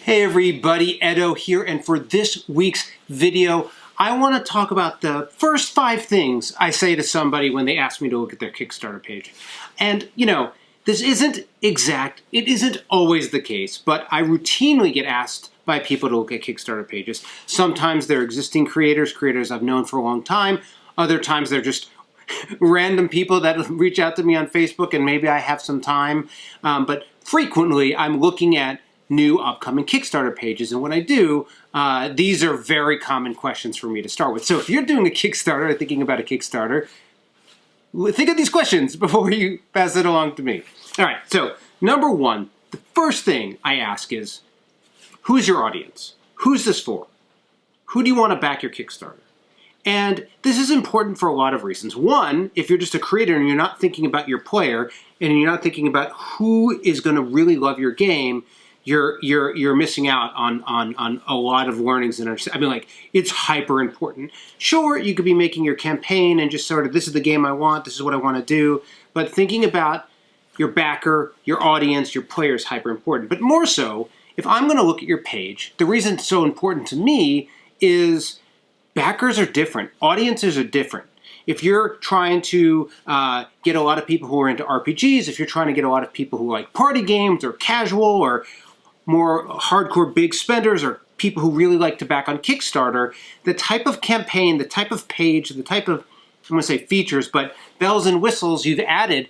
Hey everybody, Edo here, and for this week's video, I want to talk about the first 5 things I say to somebody when they ask me to look at their Kickstarter page. And, this isn't exact, it isn't always the case, but I routinely get asked by people to look at Kickstarter pages. Sometimes they're existing creators I've known for a long time. Other times they're just random people that reach out to me on Facebook and maybe I have some time. But frequently I'm looking at new upcoming Kickstarter pages, and when I do, these are very common questions for me to start with. So if you're doing a Kickstarter or thinking about a Kickstarter, think of these questions before you pass it along to me. All right, so number 1, the first thing I ask is, who's your audience? Who's this for? Who do you want to back your Kickstarter? And this is important for a lot of reasons. One, if you're just a creator and you're not thinking about your player, and you're not thinking about who is going to really love your game, you're missing out on a lot of learnings and understanding. I mean, it's hyper important. Sure, you could be making your campaign and just sort of, this is the game I want, this is what I want to do, but thinking about your backer, your audience, your player is hyper important. But more so, if I'm going to look at your page, the reason it's so important to me is backers are different, audiences are different. If you're trying to get a lot of people who are into RPGs, if you're trying to get a lot of people who like party games or casual or more hardcore big spenders or people who really like to back on Kickstarter, the type of campaign, the type of page, the type of, I'm going to say features, but bells and whistles you've added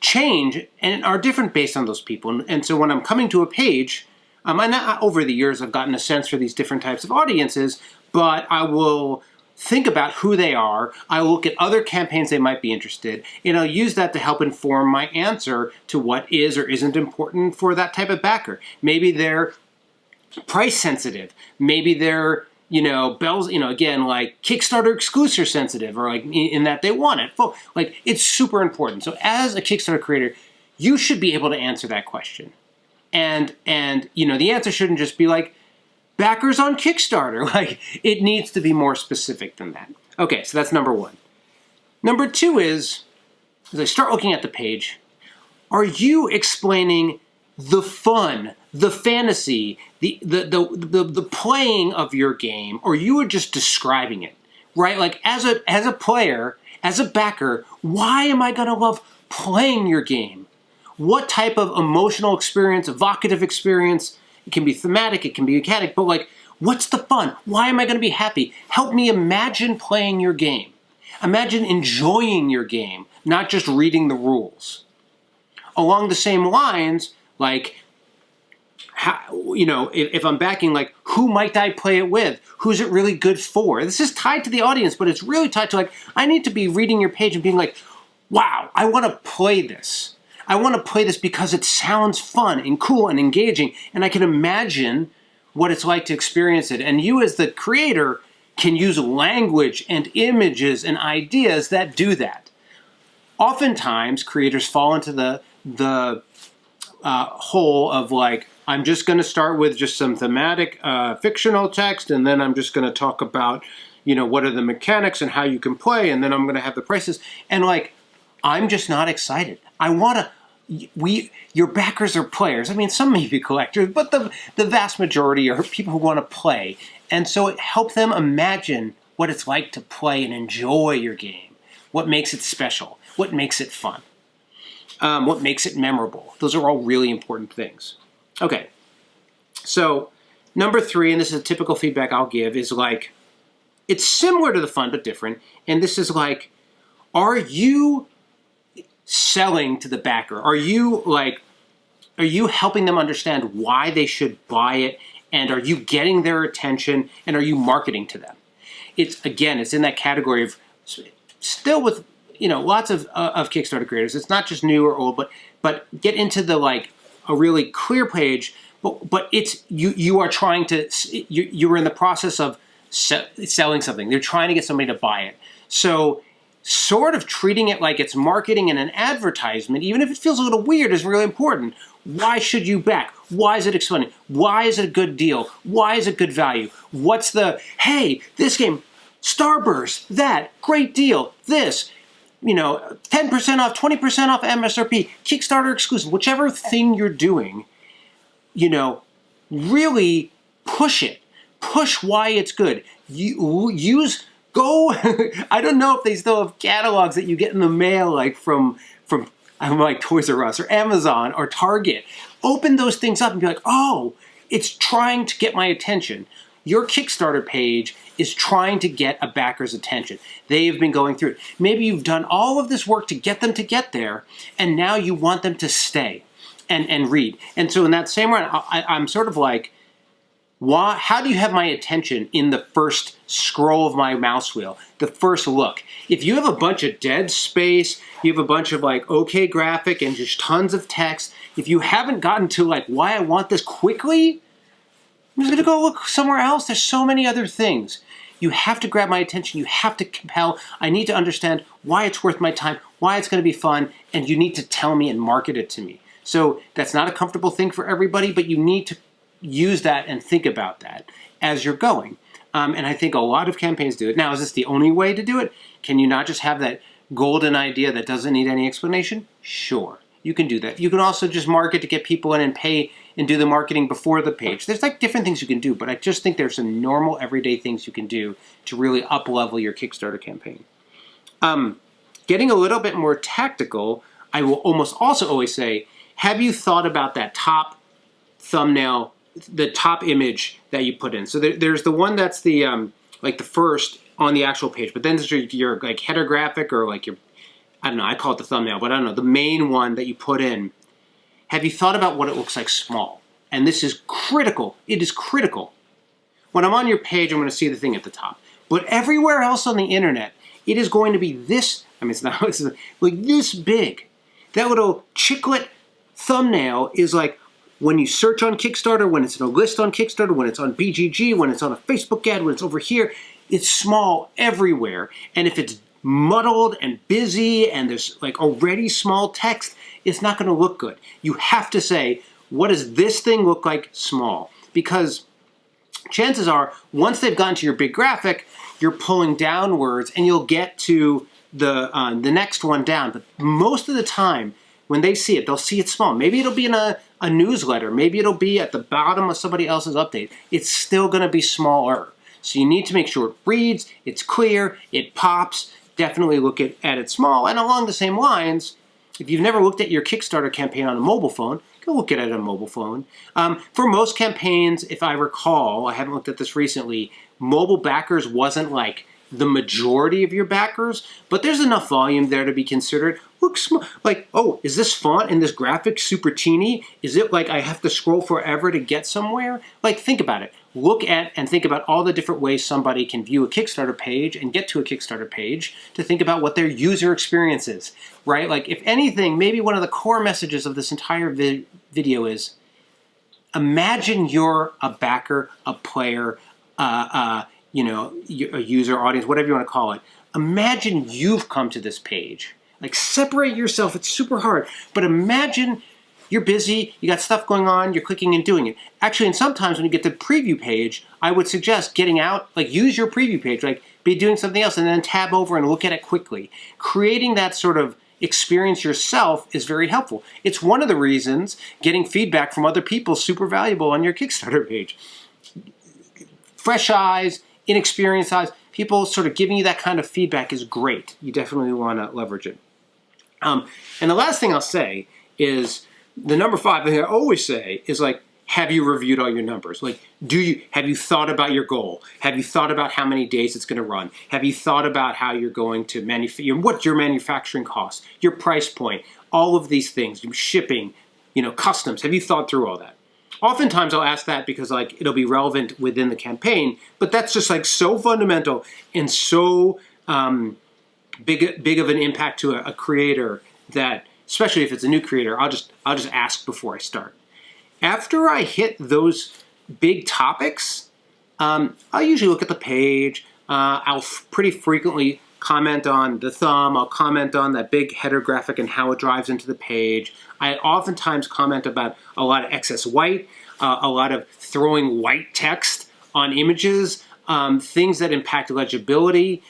change and are different based on those people. And so when I'm coming to a page, over the years I've gotten a sense for these different types of audiences, but I will think about who they are, I look at other campaigns they might be interested, and I'll use that to help inform my answer to what is or isn't important for that type of backer. Maybe they're price sensitive. Maybe they're, bells, again, like Kickstarter exclusive sensitive, or like in that they want it. Like, it's super important. So as a Kickstarter creator, you should be able to answer that question. And the answer shouldn't just be like, backers on Kickstarter. Like, it needs to be more specific than that. Okay, so that's number 1. Number 2 is, as I start looking at the page, are you explaining the fun, the fantasy, the playing of your game, or you are just describing it, right? Like, as a player, as a backer, why am I going to love playing your game? What type of emotional experience, evocative experience? It can be thematic, it can be mechanic, but like, what's the fun? Why am I going to be happy? Help me imagine playing your game. Imagine enjoying your game, not just reading the rules. Along the same lines, like, if I'm backing, like, who might I play it with? Who's it really good for? This is tied to the audience, but it's really tied to, like, I need to be reading your page and being like, wow, I want to play this. I want to play this because it sounds fun and cool and engaging, and I can imagine what it's like to experience it. And you as the creator can use language and images and ideas that do that. Oftentimes, creators fall into the hole of like, I'm just going to start with just some thematic fictional text, and then I'm just going to talk about, what are the mechanics and how you can play, and then I'm going to have the prices. And like, I'm just not excited. Your backers are players. I mean, some may be collectors, but the vast majority are people who want to play. And so it helps them imagine what it's like to play and enjoy your game. What makes it special? What makes it fun? What makes it memorable? Those are all really important things. Okay, so number 3, and this is a typical feedback I'll give, is like, it's similar to the fun but different. And this is like, are you selling to the backer? Are you helping them understand why they should buy it? And are you getting their attention? And are you marketing to them? It's in that category of still with, lots of Kickstarter creators. It's not just new or old, but get into the, like, a really clear page, but it's, you are trying to, you're in the process of selling something. They're trying to get somebody to buy it. So sort of treating it like it's marketing and an advertisement, even if it feels a little weird, is really important. Why should you back? Why is it explaining? Why is it a good deal? Why is it good value? What's hey, this game, Starburst, that, great deal, this, 10% off, 20% off MSRP, Kickstarter exclusive, whichever thing you're doing, really push it. Push why it's good. Go, I don't know if they still have catalogs that you get in the mail, like from like Toys R Us or Amazon or Target. Open those things up and be like, oh, it's trying to get my attention. Your Kickstarter page is trying to get a backer's attention. They have been going through it. Maybe you've done all of this work to get them to get there, and now you want them to stay and read. And so in that same way, I'm sort of like, how do you have my attention in the first scroll of my mouse wheel, the first look? If you have a bunch of dead space, you have a bunch of like okay graphic and just tons of text, if you haven't gotten to like why I want this quickly, I'm just gonna go look somewhere else. There's so many other things. You have to grab my attention. You have to compel. I need to understand why it's worth my time, why it's gonna be fun, and you need to tell me and market it to me. So that's not a comfortable thing for everybody, but you need to use that and think about that as you're going. And I think a lot of campaigns do it. Now, is this the only way to do it? Can you not just have that golden idea that doesn't need any explanation? Sure, you can do that. You can also just market to get people in and pay and do the marketing before the page. There's like different things you can do, but I just think there's some normal everyday things you can do to really up-level your Kickstarter campaign. Getting a little bit more tactical, I will almost also always say, have you thought about that top thumbnail, the top image that you put in? So there's the one that's the like the first on the actual page, but then there's your like header graphic, or like your, I don't know, I call it the thumbnail, but I don't know, the main one that you put in. Have you thought about what it looks like small? And this is critical. It is critical. When I'm on your page, I'm going to see the thing at the top. But everywhere else on the internet, it is going to be this, I mean, it's not, it's like this big. That little chiclet thumbnail is like, when you search on Kickstarter, when it's in a list on Kickstarter, when it's on BGG, when it's on a Facebook ad, when it's over here, it's small everywhere. And if it's muddled and busy and there's like already small text, it's not going to look good. You have to say, what does this thing look like small? Because chances are, once they've gotten to your big graphic, you're pulling downwards and you'll get to the next one down. But most of the time, when they see it, they'll see it small. Maybe it'll be in a newsletter. Maybe it'll be at the bottom of somebody else's update. It's still going to be smaller. So you need to make sure it reads, it's clear, it pops. Definitely look at it small. And along the same lines, if you've never looked at your Kickstarter campaign on a mobile phone, go look at it on a mobile phone. For most campaigns, if I recall, I haven't looked at this recently, mobile backers wasn't like the majority of your backers, but there's enough volume there to be considered. Look small, like, oh, is this font and this graphic super teeny? Is it like I have to scroll forever to get somewhere? Like, think about it. Look at and think about all the different ways somebody can view a Kickstarter page and get to a Kickstarter page, to think about what their user experience is, right? Like, if anything, maybe one of the core messages of this entire video is, imagine you're a backer, a player, you know, a user, audience, whatever you want to call it. Imagine you've come to this page. Like, separate yourself. It's super hard. But imagine you're busy, you got stuff going on, you're clicking and doing it. Actually, and sometimes when you get the preview page, I would suggest getting out, like, use your preview page, like, be doing something else and then tab over and look at it quickly. Creating that sort of experience yourself is very helpful. It's one of the reasons getting feedback from other people is super valuable on your Kickstarter page. Fresh eyes, inexperienced eyes, people sort of giving you that kind of feedback is great. You definitely want to leverage it. And the last thing I'll say is, the number 5 thing I always say is, like, have you reviewed all your numbers? Like, have you thought about your goal? Have you thought about how many days it's going to run? Have you thought about how you're going to manufacture, what's your manufacturing cost, your price point, all of these things, shipping, you know, customs? Have you thought through all that? Oftentimes I'll ask that because, like, it'll be relevant within the campaign, but that's just, like, so fundamental and so big of an impact to a creator that, especially if it's a new creator, I'll just ask before I start. After I hit those big topics, I'll usually look at the page. I'll pretty frequently comment on the thumb. I'll comment on that big header graphic and how it drives into the page. I oftentimes comment about a lot of excess white, a lot of throwing white text on images, things that impact legibility.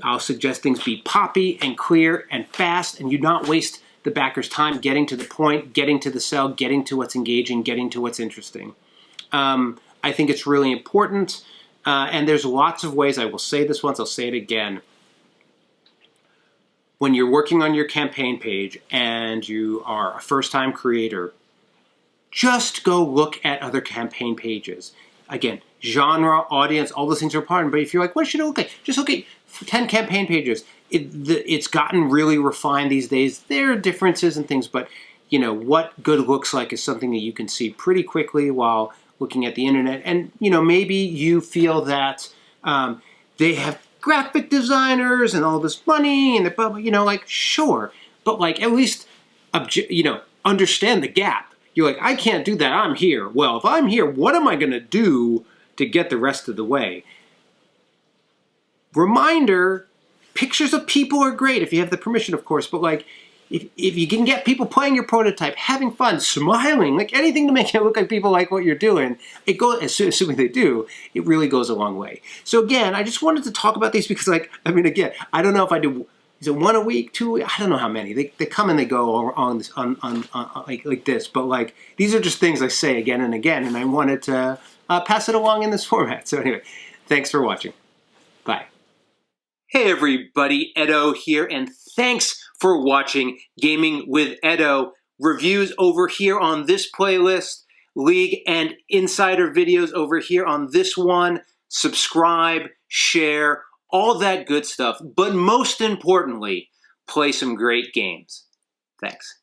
I'll suggest things be poppy and clear and fast, and you not waste the backer's time getting to the point, getting to the sell, getting to what's engaging, getting to what's interesting. I think it's really important. And there's lots of ways. I will say this once, I'll say it again. When you're working on your campaign page and you are a first-time creator, just go look at other campaign pages. Again, genre, audience, all those things are important. But if you're like, what should I look at? Just look at 10 campaign pages. It's gotten really refined these days. There are differences and things, but you know what good looks like is something that you can see pretty quickly while looking at the internet. And you know, maybe you feel that they have graphic designers and all this money and the, you know, like sure, but like at least you know, understand the gap. You're like, I can't do that. I'm here. Well, if I'm here, what am I going to do to get the rest of the way? Reminder, pictures of people are great if you have the permission, of course, but like if you can get people playing your prototype, having fun, smiling, like anything to make it look like people like what you're doing, it goes, assuming they do, it really goes a long way. So again, I just wanted to talk about these because like, I mean, again, I don't know if I do, is it 1 a week, 2 a week? I don't know how many. They come and they go on this, like this, but like, these are just things I say again and again, and I wanted to pass it along in this format. So anyway, thanks for watching. Bye. Hey everybody, Edo here, and thanks for watching Gaming with Edo. Reviews over here on this playlist, League and Insider videos over here on this one. Subscribe, share, all that good stuff. But most importantly, play some great games. Thanks.